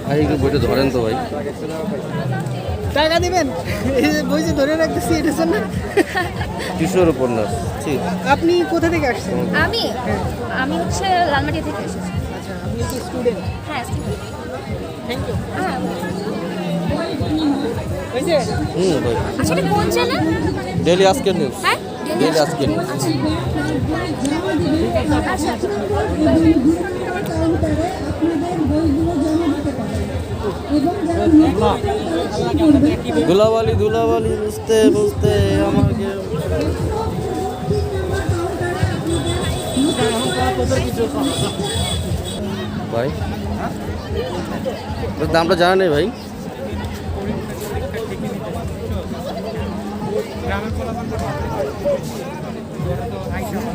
ভাই একটু বইটা ধরেন তো ভাই। টাকা দিবেন? বই যে ধরে রাখতেছি এটার জন্য। কিশোর উপন্যাস। ঠিক। আপনি কোথা থেকে আসছেন? আমি হচ্ছে লালমাটি থেকে এসেছি। আচ্ছা, আপনি কি স্টুডেন্ট? হ্যাঁ থ্যাংক ইউ। হ্যাঁ হয়েছে? ভাই আসলে কোন চ্যানেল? ডেইলি আজকের নিউজ। হ্যাঁ ডেইলি আজকের নিউজ। আচ্ছা ধুলাবালি ধুলাবালি বুঝতে বুঝতে আমাকে ভাই দামটা জানা নেই ভাই।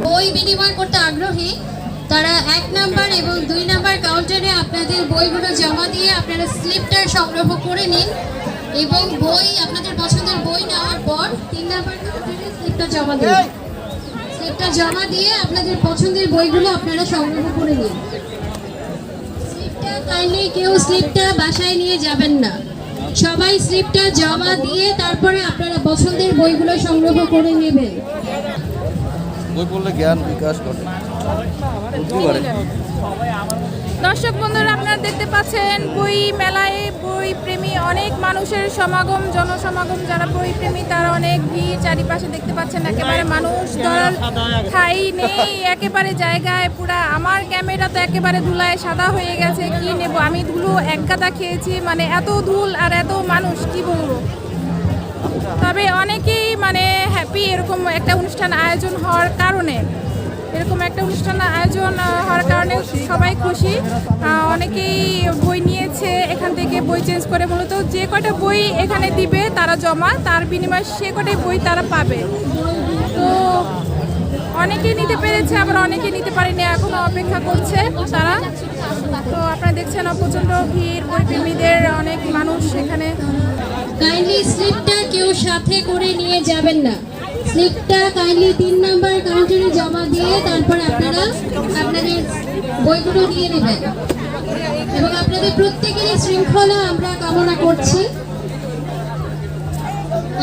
বই বিনিময় করতে আগ্রহী তারা 1 নাম্বার এবং 2 নাম্বার কাউন্টারে আপনাদের বইগুলো জমা দিয়ে আপনারা স্লিপটা সংগ্রহ করে নিন এবং বই আপনাদের পছন্দের বই নেওয়ার পর 3 নাম্বার কাউন্টারে স্লিপটা জমা দিন। স্লিপটা জমা দিয়ে আপনাদের পছন্দের বইগুলো আপনারা সংগ্রহ করে নিন। স্লিপটা কাইন্ডলি কেউ স্লিপটা বাসায় নিয়ে যাবেন না, সবাই স্লিপটা জমা দিয়ে তারপরে আপনারা পছন্দের বইগুলো সংগ্রহ করে নেবেন। বই পড়লে জ্ঞান বিকাশ ঘটে। দর্শক বন্ধুরা, আপনারা দেখতে পাচ্ছেন বই মেলায় বই প্রেমী অনেক মানুষের সমাগম, জনসমাগম। যারা বই প্রেমী তারা অনেক ভিড় চারিপাশে দেখতে পাচ্ছেন। একেবারে মানুষ ধরার ঠাই নেই, একেবারে জায়গায় পুরা। আমার ক্যামেরা তো একেবারে ধুলায় সাদা হয়ে গেছে। কি নেব আমি, ধুলো এক গাদা খেয়েছি। মানে এত ধুল আর এত মানুষ, কি বলবো। তবে অনেকেই মানে হ্যাপি এরকম একটা অনুষ্ঠান আয়োজন হওয়ার কারণে। সবাই খুশি। অনেকেই বই নিয়েছে এখান থেকে, বই চেঞ্জ করে। মূলত যে কটা বই এখানে দিবে তারা জমা, তার বিনিময়ে সে কটাই বই তারা পাবে। তো অনেকেই নিতে পেরেছে, আবার অনেকেই নিতে পারেনি, এখনো অপেক্ষা করছে তারা। তো আপনারা দেখছেন প্রচণ্ড ভিড়, বই প্রেমীদের অনেক মানুষ এখানে। কাইন্ডলি স্লিপটা কেউ সাথে করে নিয়ে যাবেন না। স্লিপটা কাইন্ডলি 3 নাম্বার কাউন্টারে জমা দিয়ে তারপর আপনারা আপনাদের বইগুলো নিয়ে নেবেন এবং আপনাদের প্রত্যেকেরই শৃঙ্খলা আমরা কামনা করছি।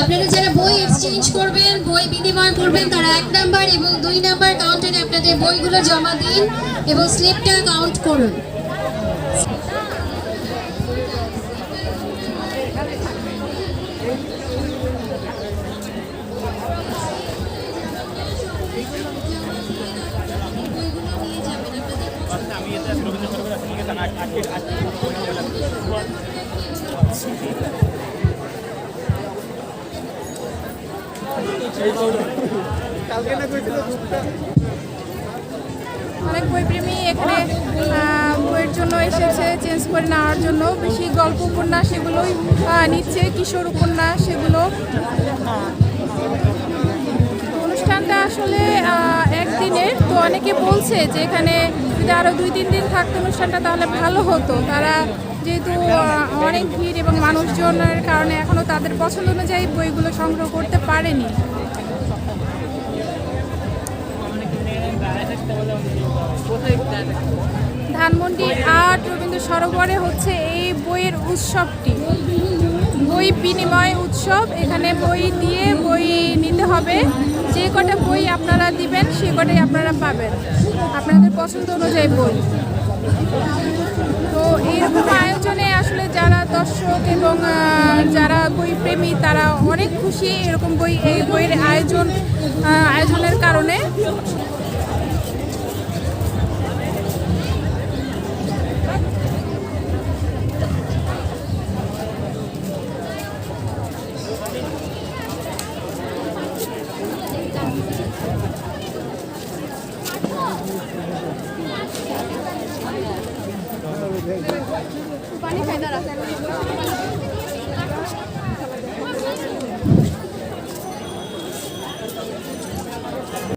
আপনারা যারা বই এক্সচেঞ্জ করবেন, বই বিনিময় করবেন, তারা 1 নাম্বার এবং 2 নাম্বার কাউন্টারে আপনাদের বইগুলো জমা দিন এবং স্লিপটা কাউন্ট করুন। অনেক বইপ্রেমী এখানে বইয়ের জন্য এসেছে চেঞ্জ করে নেওয়ার জন্য। বেশি গল্প উপন্যাস সেগুলোই নিচ্ছে, কিশোর উপন্যাস সেগুলো। অনুষ্ঠানটা আসলে একদিনের, তো অনেকে বলছে যে এখানে যদি আরও 2-3 দিন থাকতো অনুষ্ঠানটা তাহলে ভালো হতো। তারা যেহেতু অনেক ভিড় এবং মানুষজনের কারণে এখনও তাদের পছন্দ অনুযায়ী বইগুলো সংগ্রহ করতে পারেনি। ধানমন্ডি 8 রবীন্দ্র সরোবরে হচ্ছে এই বইয়ের উৎসবটি, বই বিনিময় উৎসব। এখানে বই দিয়ে বই নিতে হবে, যে কটা বই আপনারা দিবেন সে কটাই আপনারা পাবেন, আপনাদের পছন্দ অনুযায়ী বই। তো এইরকম আয়োজনে আসলে যারা দর্শক এবং যারা বই প্রেমী তারা অনেক খুশি এরকম এই বইয়ের আয়োজনের কারণে। পানি খাই দাঁড়া।